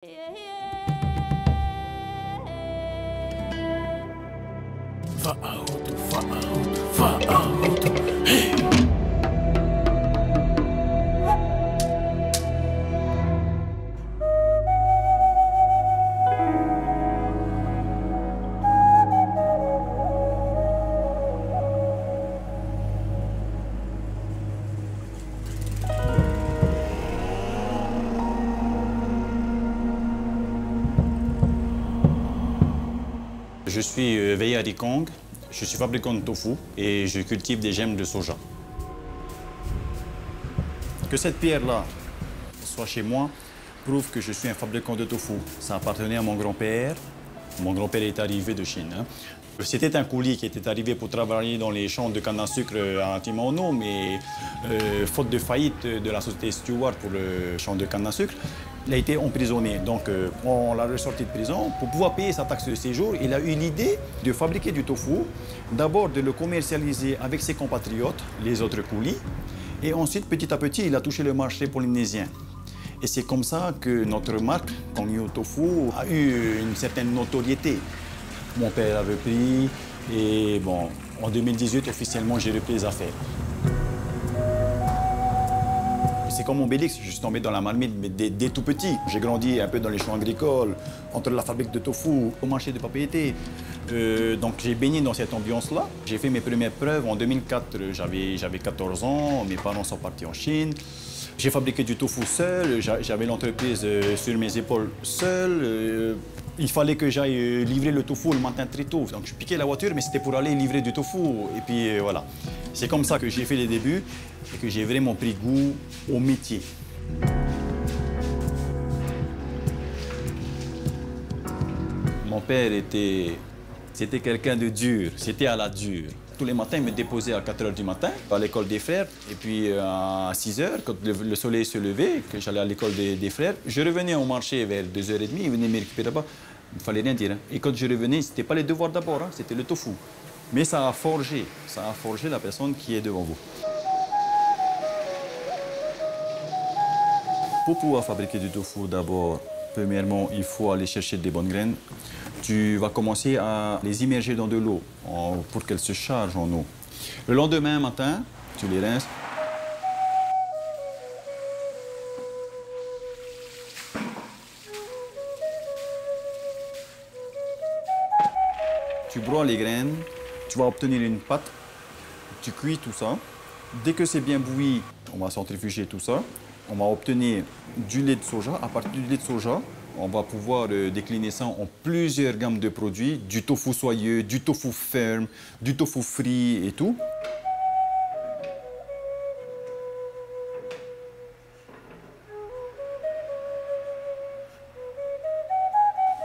Va out, va out, va out. Hey. Je suis Veya Rikong, je suis fabricant de tofu et je cultive des gemmes de soja. Que cette pierre-là soit chez moi prouve que je suis un fabricant de tofu. Ça appartenait à mon grand-père. Mon grand-père est arrivé de Chine. C'était un coulis qui était arrivé pour travailler dans les champs de canne à sucre à Timano, mais faute de faillite de la société Stewart pour le champ de canne à sucre, il a été emprisonné. Donc on l'a ressorti de prison. Pour pouvoir payer sa taxe de séjour, il a eu l'idée de fabriquer du tofu, d'abord de le commercialiser avec ses compatriotes, les autres coulis, et ensuite, petit à petit, il a touché le marché polynésien. Et c'est comme ça que notre marque, Kongyo Tofu, a eu une certaine notoriété. Mon père a repris et bon, en 2018, officiellement, j'ai repris les affaires. C'est comme Obélix, je suis tombé dans la marmite mais dès tout petit. J'ai grandi un peu dans les champs agricoles, entre la fabrique de tofu, au marché de propriété. Donc j'ai baigné dans cette ambiance-là. J'ai fait mes premières preuves en 2004, j'avais 14 ans, mes parents sont partis en Chine. J'ai fabriqué du tofu seul, j'avais l'entreprise sur mes épaules seul. Il fallait que j'aille livrer le tofu le matin très tôt. Donc je piquais la voiture, mais c'était pour aller livrer du tofu. Et puis voilà. C'est comme ça que j'ai fait les débuts et que j'ai vraiment pris goût au métier. Mon père c'était quelqu'un de dur, c'était à la dure. Tous les matins, il me déposait à 4 h du matin à l'école des frères. Et puis à 6 h, quand le soleil se levait, que j'allais à l'école des frères, je revenais au marché vers 2 h 30, il venait me récupérer là-bas. Il ne fallait rien dire. Hein. Et quand je revenais, ce n'était pas les devoirs d'abord, hein, c'était le tofu. Mais ça a forgé la personne qui est devant vous. Pour pouvoir fabriquer du tofu, d'abord, premièrement, il faut aller chercher des bonnes graines. Tu vas commencer à les immerger dans de l'eau pour qu'elles se chargent en eau. Le lendemain matin, tu les rinces. Tu broies les graines, tu vas obtenir une pâte, tu cuis tout ça. Dès que c'est bien bouilli, on va centrifuger tout ça. On va obtenir du lait de soja. À partir du lait de soja, on va pouvoir décliner ça en plusieurs gammes de produits, du tofu soyeux, du tofu ferme, du tofu frit et tout.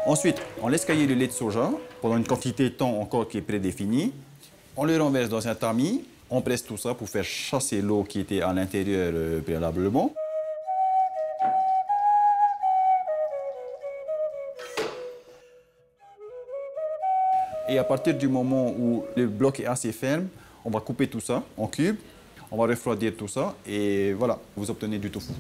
Ensuite, on laisse cailler le lait de soja pendant une quantité de temps encore qui est prédéfinie. On le renverse dans un tamis, on presse tout ça pour faire chasser l'eau qui était à l'intérieur préalablement. Et à partir du moment où le bloc est assez ferme, on va couper tout ça en cubes, on va refroidir tout ça et voilà, vous obtenez du tofu.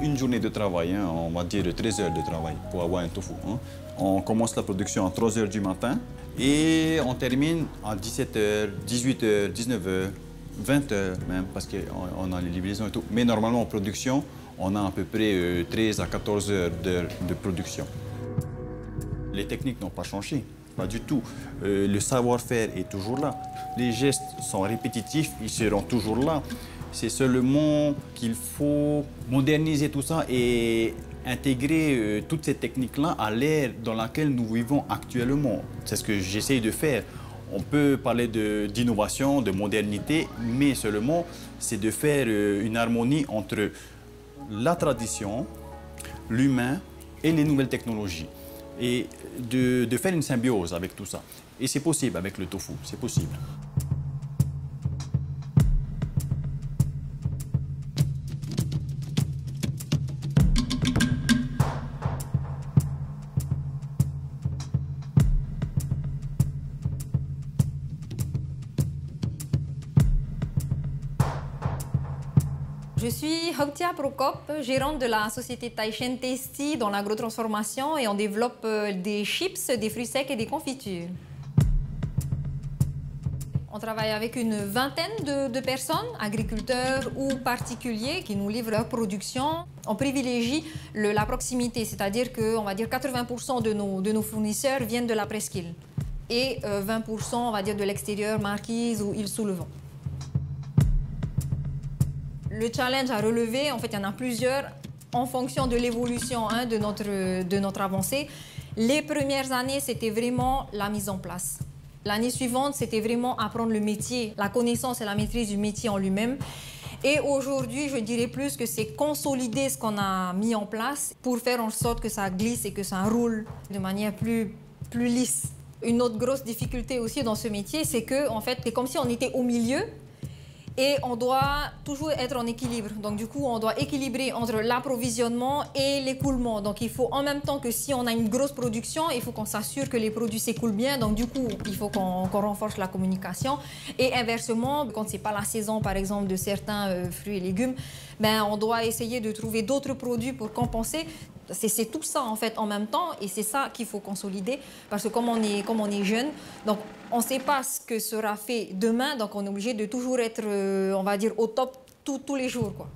Une journée de travail, hein, on va dire 13 heures de travail pour avoir un tofu. Hein. On commence la production à 3 h du matin et on termine à 17 h, 18 h, 19 h, 20 h même, parce qu'on a les livraisons et tout. Mais normalement en production, on a à peu près 13 à 14 heures de production. Les techniques n'ont pas changé, pas du tout. Le savoir-faire est toujours là. Les gestes sont répétitifs, ils seront toujours là. C'est seulement qu'il faut moderniser tout ça et intégrer toutes ces techniques-là à l'ère dans laquelle nous vivons actuellement. C'est ce que j'essaye de faire. On peut parler d'innovation, de modernité, mais seulement c'est de faire une harmonie entre la tradition, l'humain et les nouvelles technologies. Et de faire une symbiose avec tout ça. Et c'est possible avec le tofu, c'est possible. Je Je suis Hautia Prokop, gérante de la société Taishen Tasty dans l'agrotransformation et on développe des chips, des fruits secs et des confitures. On travaille avec une vingtaine de personnes, agriculteurs ou particuliers, qui nous livrent leur production. On privilégie la proximité, c'est-à-dire que on va dire 80% de nos fournisseurs viennent de la presqu'île et 20% on va dire de l'extérieur, Marquise ou Île-sous-le-Vent. Le challenge à relever, en fait, il y en a plusieurs en fonction de l'évolution de notre avancée. Les premières années, c'était vraiment la mise en place. L'année suivante, c'était vraiment apprendre le métier, la connaissance et la maîtrise du métier en lui-même. Et aujourd'hui, je dirais plus que c'est consolider ce qu'on a mis en place pour faire en sorte que ça glisse et que ça roule de manière plus lisse. Une autre grosse difficulté aussi dans ce métier, c'est que en fait, c'est comme si on était au milieu et on doit toujours être en équilibre. Donc du coup, on doit équilibrer entre l'approvisionnement et l'écoulement. Donc il faut en même temps que si on a une grosse production, il faut qu'on s'assure que les produits s'écoulent bien. Donc du coup, il faut qu'on renforce la communication. Et inversement, quand ce n'est pas la saison, par exemple, de certains fruits et légumes, ben, on doit essayer de trouver d'autres produits pour compenser. C'est tout ça en fait en même temps et c'est ça qu'il faut consolider parce que comme on est jeune, donc on ne sait pas ce que sera fait demain, donc on est obligé de toujours être, on va dire, au top tous les jours, quoi.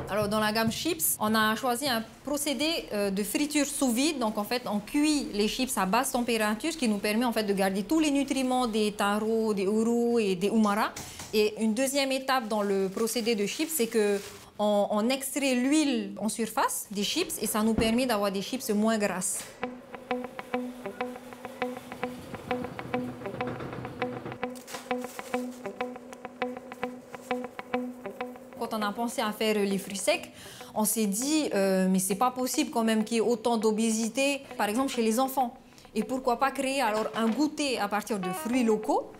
Alors dans la gamme chips, on a choisi un procédé de friture sous vide. Donc en fait, on cuit les chips à basse température, ce qui nous permet en fait de garder tous les nutriments des taros, des ourous et des umara. Et une deuxième étape dans le procédé de chips, c'est que on extrait l'huile en surface des chips et ça nous permet d'avoir des chips moins grasses. Quand on a pensé à faire les fruits secs, on s'est dit mais c'est pas possible quand même qu'il y ait autant d'obésité, par exemple chez les enfants. Et pourquoi pas créer alors un goûter à partir de fruits locaux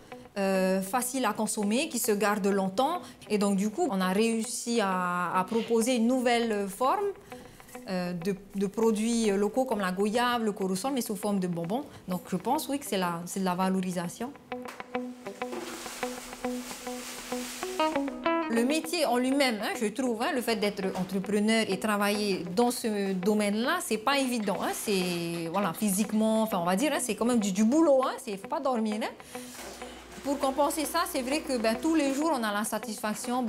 facile à consommer, qui se garde longtemps. Et donc du coup, on a réussi à proposer une nouvelle forme de produits locaux comme la goyave, le corusol, mais sous forme de bonbons. Donc je pense oui que c'est de la valorisation. Le métier en lui-même, je trouve, le fait d'être entrepreneur et travailler dans ce domaine-là, c'est pas évident. C'est voilà, physiquement, enfin on va dire, c'est quand même du boulot. Il faut pas dormir. Pour compenser ça, c'est vrai que tous les jours, on a la satisfaction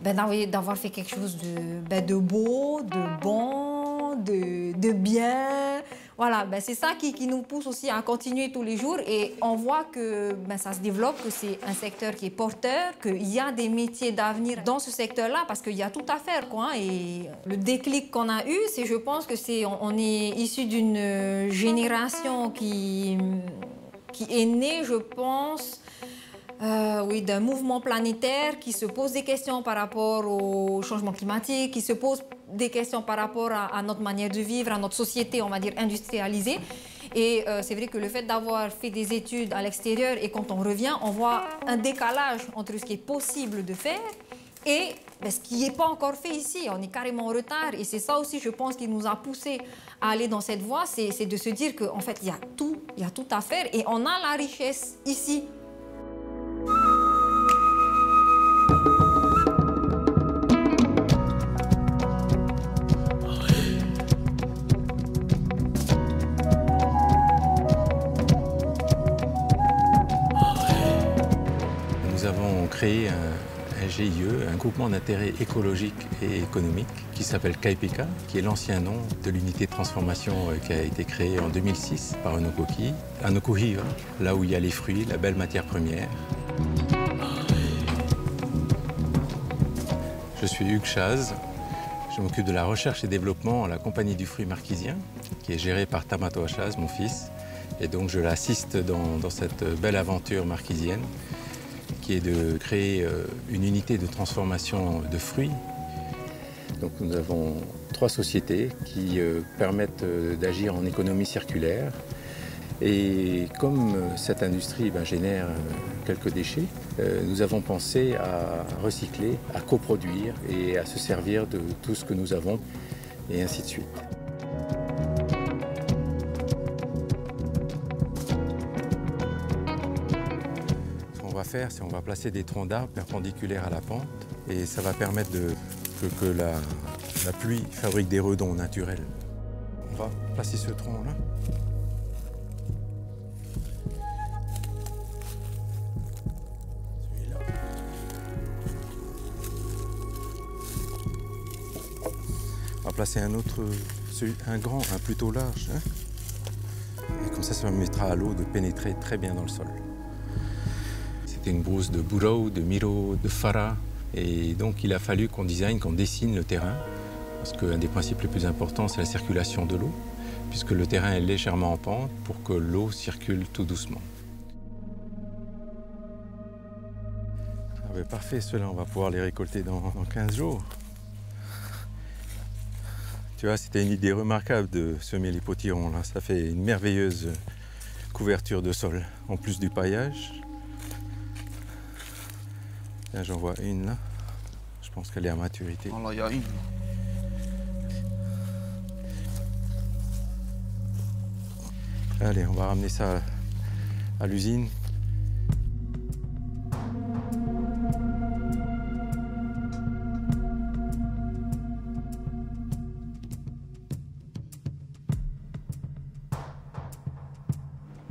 d'avoir fait quelque chose de beau, de bon, de bien. Voilà, c'est ça qui nous pousse aussi à continuer tous les jours. Et on voit que ça se développe, que c'est un secteur qui est porteur, qu'il y a des métiers d'avenir dans ce secteur-là, parce qu'il y a tout à faire, quoi. Et le déclic qu'on a eu, c'est, je pense que on est issu d'une génération qui est né, je pense, d'un mouvement planétaire qui se pose des questions par rapport au changement climatique, qui se pose des questions par rapport à notre manière de vivre, à notre société, on va dire, industrialisée. Et c'est vrai que le fait d'avoir fait des études à l'extérieur et quand on revient, on voit un décalage entre ce qui est possible de faire et ce qui n'est pas encore fait ici. On est carrément en retard et c'est ça aussi, je pense, qui nous a poussé à aller dans cette voie, c'est de se dire qu'en fait, il y a tout à faire et on a la richesse ici. Nous avons créé un GIE, un groupement d'intérêt écologique et économique qui s'appelle KAIPEKA, qui est l'ancien nom de l'unité de transformation qui a été créée en 2006 par Anokohi. Anokohi, là où il y a les fruits, la belle matière première. Je suis Hugues Chaz, je m'occupe de la recherche et développement à la compagnie du fruit marquisien, qui est gérée par Tamato Chaz, mon fils. Et donc je l'assiste dans cette belle aventure marquisienne, qui est de créer une unité de transformation de fruits. Donc nous avons 3 sociétés qui permettent d'agir en économie circulaire. Et comme cette industrie génère quelques déchets, nous avons pensé à recycler, à coproduire et à se servir de tout ce que nous avons, et ainsi de suite. faire, c'est qu'on va placer des troncs d'arbres perpendiculaires à la pente et ça va permettre que la pluie fabrique des redonds naturels. On va placer ce tronc-là. Celui-là. On va placer un autre, un grand, un plutôt large. Hein. Et comme ça permettra à l'eau de pénétrer très bien dans le sol. C'était une brousse de Burrow, de Miro, de Farah. Et donc il a fallu qu'on dessine le terrain. Parce qu'un des principes les plus importants, c'est la circulation de l'eau. Puisque le terrain est légèrement en pente pour que l'eau circule tout doucement. Ah ben parfait, ceux-là, on va pouvoir les récolter dans 15 jours. Tu vois, c'était une idée remarquable de semer les potirons. Là. Ça fait une merveilleuse couverture de sol, en plus du paillage. Là, j'en vois une là. Je pense qu'elle est à maturité. Oh là, il y a une. Allez, on va ramener ça à l'usine.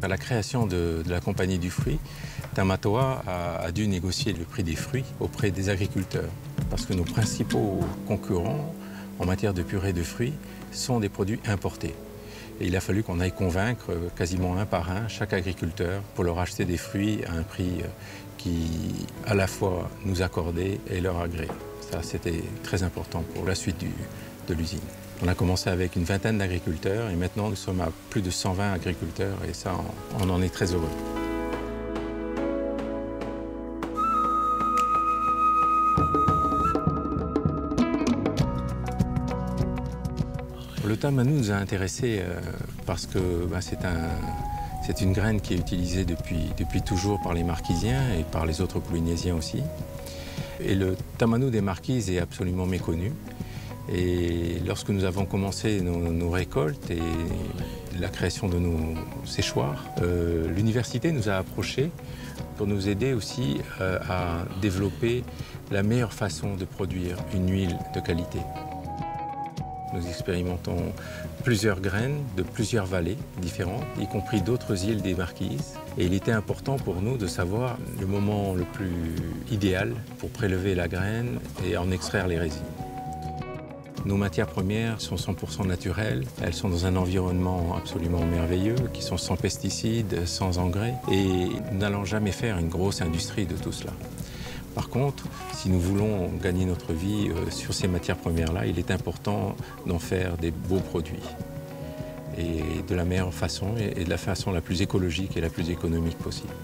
À la création de la compagnie du fruit, Tamatoa a dû négocier le prix des fruits auprès des agriculteurs. Parce que nos principaux concurrents en matière de purée de fruits sont des produits importés. Et il a fallu qu'on aille convaincre quasiment un par un chaque agriculteur pour leur acheter des fruits à un prix qui à la fois nous accordait et leur agréait. Ça, c'était très important pour la suite de l'usine. On a commencé avec une vingtaine d'agriculteurs et maintenant nous sommes à plus de 120 agriculteurs et ça, on en est très heureux. Le tamanou nous a intéressés parce que c'est une graine qui est utilisée depuis toujours par les Marquisiens et par les autres Polynésiens aussi. Et le tamanou des Marquises est absolument méconnu. Et lorsque nous avons commencé nos récoltes et la création de nos séchoirs, l'université nous a approchés pour nous aider aussi à développer la meilleure façon de produire une huile de qualité. Nous expérimentons plusieurs graines de plusieurs vallées différentes, y compris d'autres îles des Marquises. Et il était important pour nous de savoir le moment le plus idéal pour prélever la graine et en extraire les résines. Nos matières premières sont 100% naturelles. Elles sont dans un environnement absolument merveilleux, qui sont sans pesticides, sans engrais. Et nous n'allons jamais faire une grosse industrie de tout cela. Par contre, si nous voulons gagner notre vie sur ces matières premières-là, il est important d'en faire des beaux produits. Et de la meilleure façon et de la façon la plus écologique et la plus économique possible.